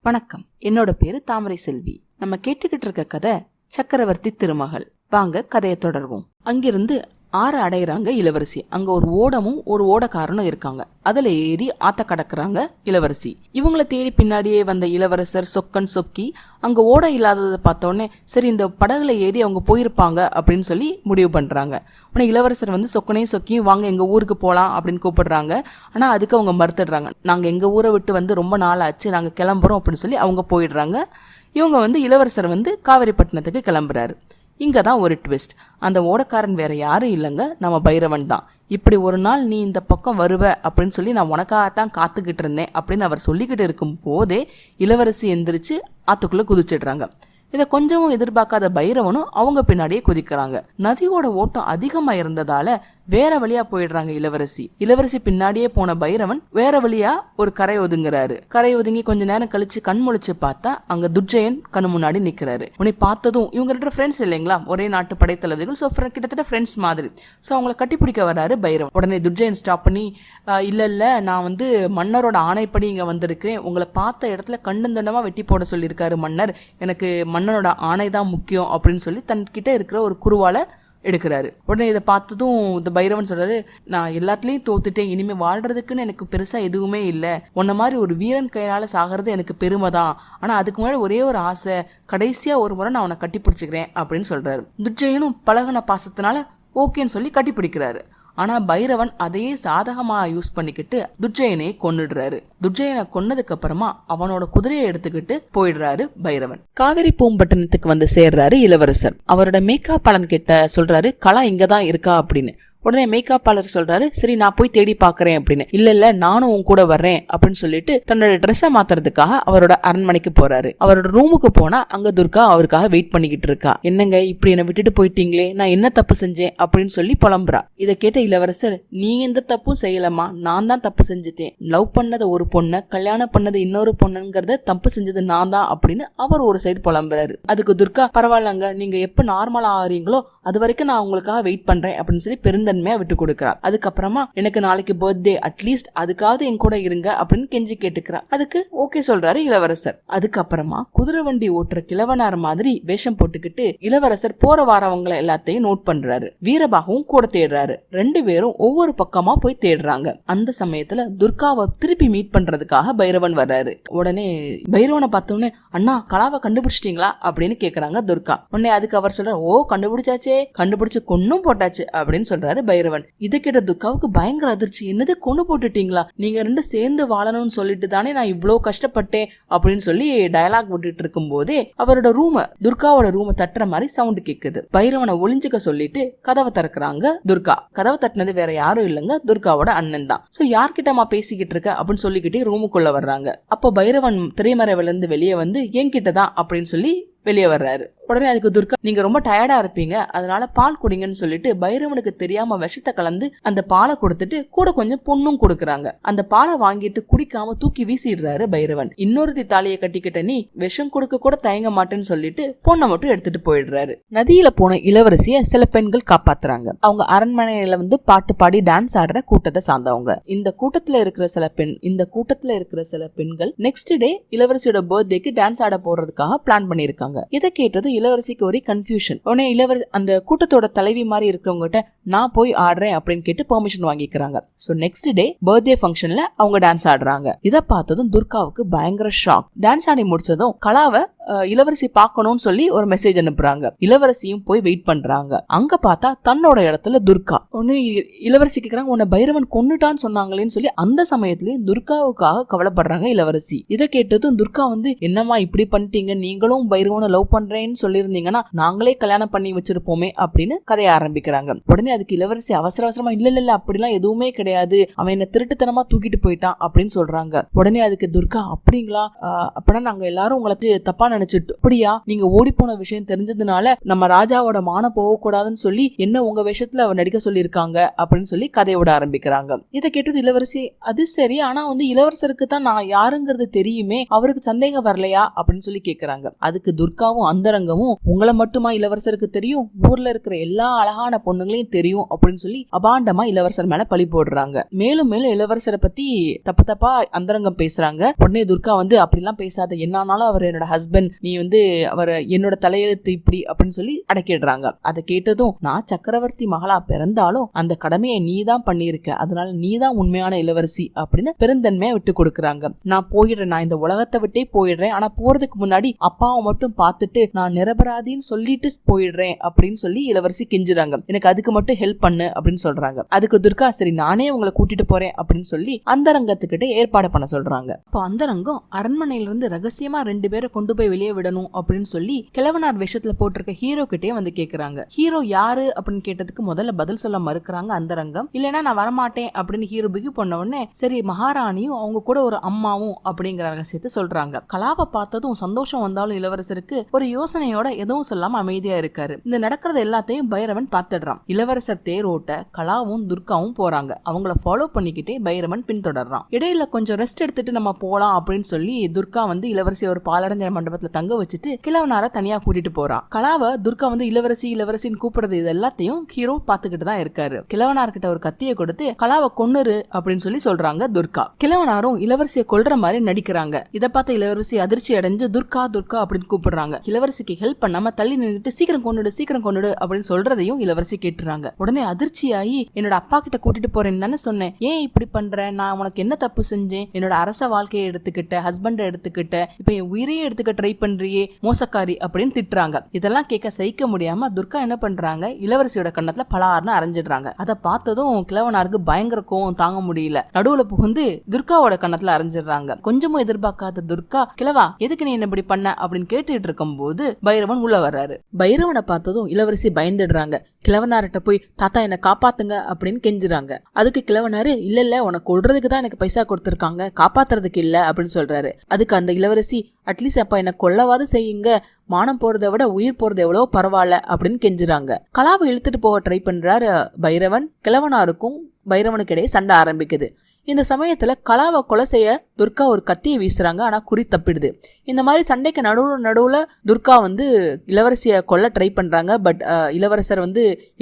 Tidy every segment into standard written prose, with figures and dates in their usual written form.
வணக்கம். என்னோட பேரு தாமரை செல்வி. நம்ம கேட்டுக்கிட்டு இருக்க கதை சக்கரவர்த்தி திருமகள். வாங்க கதையை தொடர்வோம். அங்கிருந்து ஆறு அடையிறாங்க இளவரசி. அங்க ஒரு ஓடமும் ஒரு ஓடக்காரனும் இருக்காங்க. அதுல ஏறி ஆத்த கடக்குறாங்க இளவரசி. இவங்கள தேடி பின்னாடியே வந்த இளவரசர் சொக்கன் சொக்கி அங்க ஓட இல்லாததை பார்த்தோன்னே சரி இந்த படகுல ஏறி அவங்க போயிருப்பாங்க அப்படின்னு சொல்லி முடிவு பண்றாங்க. உடனே இளவரசர் வந்து சொக்கனையும் சொக்கியும் வாங்க எங்க ஊருக்கு போலாம் அப்படின்னு கூப்பிடுறாங்க. ஆனா அதுக்கு அவங்க மறுத்துடுறாங்க. நாங்க எங்க ஊரை விட்டு வந்து ரொம்ப நாள் ஆச்சு, நாங்க கிளம்புறோம் அப்படின்னு சொல்லி அவங்க போயிடுறாங்க. இவங்க வந்து இளவரசர் வந்து காவிரிப்பட்டினத்துக்கு கிளம்புறாரு. இங்க தான் ஒரு ட்விஸ்ட். அந்த ஓடக்காரன் வேற யாரும் இல்லைங்க, நம்ம பைரவன் தான். இப்படி ஒரு நாள் நீ இந்த பக்கம் வருவ அப்படின்னு சொல்லி நான் உனக்காகத்தான் காத்துக்கிட்டு இருந்தேன் அப்படின்னு அவர் சொல்லிக்கிட்டு இருக்கும் போதே இளவரசி எந்திரிச்சு ஆத்துக்குள்ள குதிச்சிடுறாங்க. இதை கொஞ்சமும் எதிர்பார்க்காத பைரவனும் அவங்க பின்னாடியே குதிக்கிறாங்க. நதியோட ஓட்டம் அதிகமா இருந்ததால வேற வழியா போயிடுறாங்க இளவரசி. இளவரசி பின்னாடியே போன பைரவன் வேற வழியா ஒரு கரை ஒதுங்குறாரு. கரை ஒதுங்கி கொஞ்ச நேரம் கழிச்சு கண் முழிச்சு பார்த்தா அங்க துர்ஜயன் கண்ணு முன்னாடி நிக்கிறாரு. உன்னை பார்த்ததும் இவங்க ரெண்டு ஃப்ரெண்ட்ஸ் இல்லைங்களா, ஒரே நாட்டு படைத்தளபதிகள். ஸோ கிட்டத்தட்ட ஃப்ரெண்ட்ஸ் மாதிரி. ஸோ அவங்கள கட்டிப்பிடிக்க வர்றாரு பைரவன். உடனே துர்ஜயன் ஸ்டாப் பண்ணி இல்ல நான் வந்து மன்னரோட ஆணைப்படி இங்க வந்திருக்கிறேன். உங்களை பார்த்த இடத்துல கண்டந்தண்டமா வெட்டி போட சொல்லியிருக்காரு மன்னர். எனக்கு மன்னனோட ஆணை தான் முக்கியம் அப்படின்னு சொல்லி தன்கிட்ட இருக்கிற ஒரு குருவால எடுக்கிறாரு. உடனே இதை பார்த்ததும் இந்த பைரவன் சொல்றாரு, நான் எல்லாத்துலயும் தோத்துட்டேன், இனிமே வாழ்றதுக்குன்னு எனக்கு பெருசா எதுவுமே இல்லை. உன்ன மாதிரி ஒரு வீரன் கையால சாகிறது எனக்கு பெருமை தான். ஆனா அதுக்கு முன்னாடி ஒரே ஒரு ஆசை, கடைசியா ஒரு முறை நான் அவனை கட்டி பிடிச்சிக்கிறேன் அப்படின்னு சொல்றாரு. துர்ஜயனும் பழகுன பாசத்தினால ஓகேன்னு சொல்லி கட்டி பிடிக்கிறாரு. ஆனா பைரவன் அதையே சாதகமா யூஸ் பண்ணிக்கிட்டு துர்ஜயனை கொன்னுடுறாரு. துர்ஜயனை கொன்னதுக்கு அப்புறமா அவனோட குதிரையை எடுத்துக்கிட்டு போயிடுறாரு பைரவன். காவிரி பூம்பட்டினத்துக்கு வந்து சேர்றாரு இளவரசர். அவரோட மேக்கப் பலன் கிட்ட சொல்றாரு, கலா இங்கதான் இருக்கா அப்படின்னு. உடனே மேக்கப் பார்லர் சொல்றாரு, சரி நான் போய் தேடி பாக்குறேன் அப்படின்னு. இல்ல நானும் உன் கூட வர்றேன் அப்படின்னு சொல்லிட்டு தன்னோட ட்ரெஸ்ஸை மாத்துறதுக்காக அவரோட அரண்மனைக்கு போறாரு. அவரோட ரூமுக்கு போனா அங்க துர்கா அவருக்காக வெயிட் பண்ணிக்கிட்டு இருக்கா. என்னங்க இப்படி என்ன விட்டுட்டு போயிட்டீங்களே, நான் என்ன தப்பு செஞ்சேன் அப்படின்னு சொல்லி புலம்புறா. இதை கேட்ட இளவரசர், நீ எந்த தப்பும் செய்யலமா, நான் தான் தப்பு செஞ்சுட்டேன். லவ் பண்ணது ஒரு பொண்ணு, கல்யாணம் பண்ணது இன்னொரு பொண்ணுங்கிறத தப்பு செஞ்சது நான் தான் அப்படின்னு அவர் ஒரு சைடு புலம்புறாரு. அதுக்கு துர்கா, பரவாயில்லங்க, நீங்க எப்ப நார்மலா ஆறீங்களோ அது வரைக்கும் நான் உங்களுக்காக வெயிட் பண்றேன் அப்படின்னு சொல்லி பெருந்தன்மையா விட்டு கொடுக்கறா. அதுக்கப்புறமா எனக்கு நாளைக்கு பர்த்டே, அட்லீஸ்ட் அதுக்காவது என் கூட இருங்க அப்படின்னு கெஞ்சி கேட்டுக்கிறா. அதுக்கு ஓகே சொல்றாரு இளவரசர். அதுக்கப்புறமா குதிரை வண்டி ஓட்டுற கிழவனார் மாதிரி வேஷம் போட்டுக்கிட்டு இளவரசர் போற வாரவங்களை எல்லாத்தையும் நோட் பண்றாரு. வீரபாகவும் கூட தேடுறாரு. ரெண்டு பேரும் ஒவ்வொரு பக்கமா போய் தேடுறாங்க. அந்த சமயத்துல துர்காவை திருப்பி மீட் பண்றதுக்காக பைரவன் வர்றாரு. உடனே பைரவனை பார்த்தோன்னே, அண்ணா கலாவை கண்டுபிடிச்சிட்டீங்களா அப்படின்னு கேக்குறாங்க துர்கா. உடனே அதுக்கு அவர் சொல்றாரு, ஓ கண்டுபிடிச்சாச்சே, கண்டுபிடிச்சு கொன்னும் போட்டாச்சு அப்படின்னு சொல்றாரு பைரவன். இதை கேட்ட துர்காவுக்கு பயங்கர அதிர்ச்சி. என்னது கொன்னு போட்டுட்டீங்களா, நீங்க ரெண்டு சேர்ந்து வாழணும்னு சொல்லிட்டு தானே நான் இவ்வளவு கஷ்டப்பட்டேன் அப்படின்னு சொல்லி டயலாக் விட்டுட்டு இருக்கும் போதே அவரோட ரூம, துர்காவோட ரூம தட்டுற மாதிரி சவுண்ட் கேக்குது. பைரவனை ஒளிஞ்சுக்க சொல்லிட்டு கதவை திறக்கிறாங்க துர்கா. கதவை தட்டினது வேற யாரும் இல்லைங்க, துர்காவோட அண்ணன் தான். சோ யார்கிட்டமா பேசிக்கிட்டு இருக்க அப்படின்னு சொல்லிக்கிட்டே ரூமுக்குள்ள வர்றாங்க. அப்போ பைரவன் திரைமறைவுல இருந்து வெளியே வந்து என்கிட்டதான் அப்படின்னு சொல்லி வெளியே வர்றாரு. உடனே அதுக்கு துர்கா, நீங்க ரொம்ப டயர்டா இருப்பீங்க, அதனால பால் குடிங்கன்னு சொல்லிட்டு பைரவனுக்கு தெரியாம விஷத்தை கலந்து அந்த பாலை கொடுத்துட்டு கூட கொஞ்சம் பொண்ணும் கொடுக்கறாங்க. அந்த பாலை வாங்கிட்டு குடிக்காம தூக்கி வீசிடுறாரு பைரவன். இன்னொருத்தி தாலியை கட்டிக்கிட்ட நீ விஷம் கொடுக்க கூட தயங்க மாட்டேன்னு சொல்லிட்டு பொண்ணை மட்டும் எடுத்துட்டு போயிடுறாரு. நதியில போன இளவரசிய சில பெண்கள் காப்பாத்துறாங்க. அவங்க அரண்மனையில வந்து பாட்டு பாடி டான்ஸ் ஆடுற கூட்டத்தை சார்ந்தவங்க. இந்த கூட்டத்துல இருக்கிற சில பெண்கள் நெக்ஸ்ட் டே இளவரசியோட பர்த்டேக்கு டான்ஸ் ஆட போறதுக்காக பிளான் பண்ணிருக்காங்க. இதை கேட்டதும் இளவரசிக்கு ஒரு கன்ஃபியூஷன். உடனே அந்த கூட்டத்தோட தலைவி மாதிரி இருக்கிறவங்க நான் போய் ஆடுறேன் அப்படின்னு கேட்டு பெர்மிஷன் வாங்கிக்கிறாங்க. சோ நெக்ஸ்ட் டே பர்த்டே ஃபங்க்ஷன்ல அவங்க டான்ஸ் ஆடுறாங்க. இதை பார்த்ததும் துர்காவுக்கு பயங்கர ஷாக். டான்ஸ் ஆடி முடிச்சதும் கலாவை இளவரசி பார்க்கணும்னு சொல்லி ஒரு மெசேஜ் அனுப்புறாங்க. இளவரசியும் போய் வெயிட் பண்றாங்க. அங்க பார்த்தா தன்னோட இடத்துல துர்கா. ஒன்னு இளவரசி கேக்குறாங்க, உன்னை பைரவன் கொன்னுட்டான்னு சொன்னாங்களேன்னு சொல்லி அந்த சமயத்திலயும் துர்காவுக்காக கவலைப்படுறாங்க இளவரசி. இதை கேட்டதும் துர்கா வந்து, என்னம்மா இப்படி பண்ணிட்டீங்க, நீங்களும் பைரவனை லவ் பண்றேன்னு சொல்லியிருந்தீங்கன்னா நாங்களே கல்யாணம் பண்ணி வச்சிருப்போமே அப்படின்னு கதைய ஆரம்பிக்கிறாங்க. உடனே அதுக்கு இளவரசி அவசர அவசரமா இல்ல அப்படிலாம் எதுவுமே கிடையாது, அவன் என்ன திருட்டுத்தனமா தூக்கிட்டு போயிட்டான் அப்படின்னு சொல்றாங்க. உடனே அதுக்கு துர்கா, அப்படிங்களா, அப்பனா நாங்க எல்லாரும் உங்களை தப்பா நினைச்சிட்டு, அப்படியா நீங்க ஓடி போன விஷயம் தெரிஞ்சதுனால நம்ம ராஜாவோட மானம் போகக்கூடாதுன்னு சொல்லி என்ன உங்க விஷயத்துல அவர் நடிக்க சொல்லியிருக்காங்க அப்படின்னு சொல்லி கதையோட ஆரம்பிக்கிறாங்க. இதை கேட்டது இளவரசி, அது சரி, ஆனா இளவரசருக்கு தான் நான் யாருங்கிறது தெரியுமே, அவருக்கு சந்தேகம் வரலையா அப்படின்னு சொல்லி கேக்குறாங்க. அதுக்கு துர்காவும் அந்தரங்கமும், உங்களை மட்டுமா இளவரசருக்கு தெரியும், ஊர்ல இருக்கிற எல்லா அழகான பொண்ணுங்களையும் தெரியும் அப்படின்னு சொல்லி அபாண்டமா இளவரசர் மேல பழி போடுறாங்க. மேலும் மேலும் இளவரசரை பத்தி தப்பு தப்பா அந்தரங்கம் பேசுறாங்க. உடனே துர்கா அப்படிலாம் பேசாத, என்னானாலும் அவர் என்னோட ஹஸ்பண்ட், நீ அவர் என்னோட தலையெழுத்து இப்படி அப்படின்னு சொல்லி அடக்கிடுறாங்க. அதை கேட்டதும், நான் சக்கரவர்த்தி மகளா பிறந்தாலும் அந்த கடமையை நீ தான் பண்ணிருக்க, அதனால நீ தான் உண்மையான இளவரசி அப்படின்னு பெருந்தன்மையா விட்டு கொடுக்கறாங்க. நான் போயிடுறேன், நான் இந்த உலகத்தை விட்டே போயிடுறேன், ஆனா போறதுக்கு முன்னாடி அப்பாவை மட்டும் பார்த்துட்டு நான் நிரபராதின்னு சொல்லிட்டு போயிடுறேன் அப்படின்னு சொல்லி இளவரசி கெஞ்சுறாங்க. எனக்கு அதுக்கு மட்டும் ஹெல்ப் பண்ணு அப்படின்னு சொல்றாங்க. அதுக்கு துர்கா, சரி நானே உங்களை கூட்டிட்டு போறேன் அப்படின்னு சொல்லி அந்தரங்கத்துக்கிட்ட ஏற்பாடு பண்ண சொல்றாங்க. இப்போ அந்தரங்கம் அரண்மனையிலிருந்து ரகசியமா 2 பேரை கொண்டு போய் வெளியே விடணும் அப்படின்னு சொல்லி கிழவனார் விஷயத்துல போட்டிருக்க ஹீரோ கிட்டே கேக்குறாங்க. ஹீரோ யாரு அப்படின்னு கேட்டதுக்கு முதல்ல பதில் சொல்ல மறுக்கிறாங்க அந்தரங்கம். இல்லைன்னா நான் வரமாட்டேன் அப்படின்னு ஹீரோ பிகு பண்ண உடனே, சரி மகாராணியும் அவங்க கூட ஒரு அம்மாவும் அப்படிங்கிற ரகசியத்தை சொல்றாங்க. கலாவை பார்த்ததும் சந்தோஷம் வந்தாலும் இளவரசருக்கு ஒரு யோசனையோட எதுவும் சொல்லாம அமைதியா இருக்காரு. இந்த நடக்கிறது எல்லாத்தையும் பைரவன் பார்த்துடுறான். இளவரசர் தேரோட்ட கலாவும் துர்காவும் போறாங்க. அவங்கள ஃபாலோ பண்ணிக்கிட்டே பைரவன் பின்தொடர்றான். இடையில கொஞ்சம் ரெஸ்ட் எடுத்துட்டு நம்ம போலாம் அப்படின்னு சொல்லி துர்கா இளவரசி ஒரு பாலடைஞ்ச மண்டபத்துல தங்க வச்சுட்டு கிழவனார தனியா கூட்டிட்டு போறான். கலாவை துர்கா இளவரசி இளவரசின்னு கூப்பிடுறது இது எல்லாத்தையும் ஹீரோ பாத்துக்கிட்டு தான் இருக்காரு. கிழவனார்கிட்ட ஒரு கத்தியை கொடுத்து கலாவை கொன்னுரு அப்படின்னு சொல்லி சொல்றாங்க துர்கா. கிழவனாரும் இளவரசியை கொல்ற மாதிரி நடிக்கிறாங்க. இதை பார்த்த இளவரசி அதிர்ச்சி அடைஞ்சு துர்கா துர்கா அப்படின்னு கூப்பிடுறாங்க. இளவரசிக்கு ஹெல்ப் பண்ணாம தள்ளி நின்றுட்டு சீக்கிரம் கொன்னுடு அப்படின்னு சொல்றதையும் இளவரசி கேட்டுறாங்க. உடனே அதிர்ச்சியாகி, என்னோட அப்பா கிட்ட கூட்டிட்டு போறேன்னு தானே சொன்னேன், ஏன் இப்படி பண்ற, நான் உனக்கு என்ன தப்பு செஞ்சேன், என்னோட அரச வாழ்க்கையை எடுத்துக்கிட்ட, ஹஸ்பண்ட எடுத்துக்கிட்ட, இப்ப என் உயிரையே எடுத்துக்க ட்ரை பண்றியே மோசக்காரி அப்படின்னு திட்டுறாங்க. இதெல்லாம் கேட்க சகிக்க முடியாம துர்கா என்ன பண்றாங்க, இளவரசியோட கண்ணத்துல பலார்னு அரைஞ்சிடுறாங்க. அதை பார்த்ததும் கிழவனாருக்கு பயங்கர கோவம் தாங்க முடியல. நடுவுல புகுந்து துர்காவோட கண்ணத்துல அரைஞ்சிடுறாங்க. கொஞ்சமும் எதிர்பார்க்காத துர்கா, கிழவா எதுக்கு நீ என்ன இப்படி பண்ண அப்படின்னு கேட்டுட்டு இருக்கும் போது பைரவன் உள்ள வர்றாரு. பைரவனை பார்த்ததும் இளவரசி பயந்துடுறாங்க. கிழவனார்கிட்ட போய், தாத்தா என்ன காப்பாத்துங்க அப்படின்னு கெஞ்சுறாங்க. அதுக்கு கிழவனாரு, இல்ல உனக்கு கொல்றதுக்கு தான் எனக்கு பைசா கொடுத்துருக்காங்க, காப்பாத்துறதுக்கு இல்ல அப்படின்னு சொல்றாரு. அதுக்கு அந்த இளவரசி, அட்லீஸ்ட் அப்பா என்ன கொல்லவாது செய்யுங்க, மானம் போறதை விட உயிர் போறது எவ்வளவோ பரவாயில்ல அப்படின்னு கெஞ்சுறாங்க. கலாவை இழுத்துட்டு போக ட்ரை பண்றாரு பைரவன். கிழவனாருக்கும் பைரவனுக்கு இடையே சண்டை ஆரம்பிக்குது. இந்த சமயத்துல கலாவை கொலை செய்ய துர்கா ஒரு கத்தியை வீசுறாங்க. ஆனா குறி தப்பிடுது. இந்த மாதிரி சண்டைக்கு நடுவுல துர்கா இளவரசிய கொல்ல ட்ரை பண்றாங்க. பட் இளவரசர்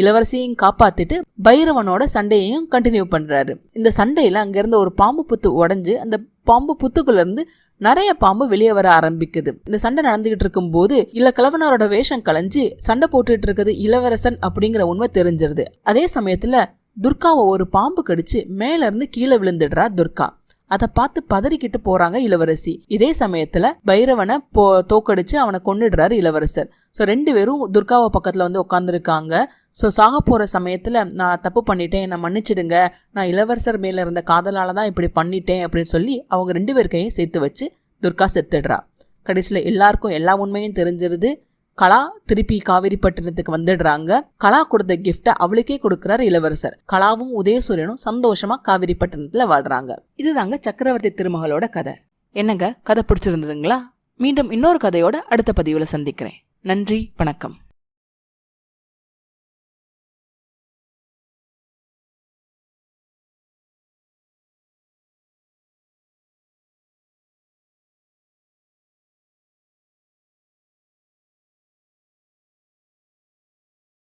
இளவரசியையும் காப்பாத்திட்டு பைரவனோட சண்டையையும் கண்டினியூ பண்றாரு. இந்த சண்டையில அங்க இருந்த ஒரு பாம்பு புத்து உடைஞ்சு அந்த பாம்பு புத்துக்குள்ள இருந்து நிறைய பாம்பு வெளியே வர ஆரம்பிக்குது. இந்த சண்டை நடந்துகிட்டு இருக்கும் போது கிழவனாரோட வேஷம் கலைஞ்சு சண்டை போட்டுட்டு இருக்குது இளவரசன் அப்படிங்கிற உண்மை தெரிஞ்சிருது. அதே சமயத்துல துர்காவை ஒரு பாம்பு கடிச்சு மேல இருந்து கீழே விழுந்துடுறா துர்கா. அதை பார்த்து பதறிக்கிட்டு போறாங்க இளவரசி. இதே சமயத்துல பைரவனை தோக்கடிச்சு அவனை கொன்னுடுறாரு இளவரசர். ஸோ 2 பேரும் துர்காவை பக்கத்துல உட்காந்துருக்காங்க. ஸோ சாக போற சமயத்துல, நான் தப்பு பண்ணிட்டேன், என்னை மன்னிச்சிடுங்க, நான் இளவரசர் மேல இருந்த காதலால தான் இப்படி பண்ணிட்டேன் அப்படின்னு சொல்லி அவங்க 2 பேர் கையும் சேர்த்து வச்சு துர்கா செத்துடுறா. கடைசியில எல்லாருக்கும் எல்லா உண்மையும் தெரிஞ்சிருது. கலா திருப்பி காவிரிப்பட்டினத்துக்கு வந்துடுறாங்க. கலா கொடுத்த கிஃப்ட அவளுக்கே கொடுக்கிறார் இளவரசர். கலாவும் உதயசூரியனும் சந்தோஷமா காவிரிப்பட்டினத்துல வாழ்றாங்க. இதுதாங்க சக்கரவர்த்தி திருமகளோட கதை. என்னங்க, கதை பிடிச்சிருந்ததுங்களா? மீண்டும் இன்னொரு கதையோட அடுத்த பதிவுல சந்திக்கிறேன். நன்றி, வணக்கம்.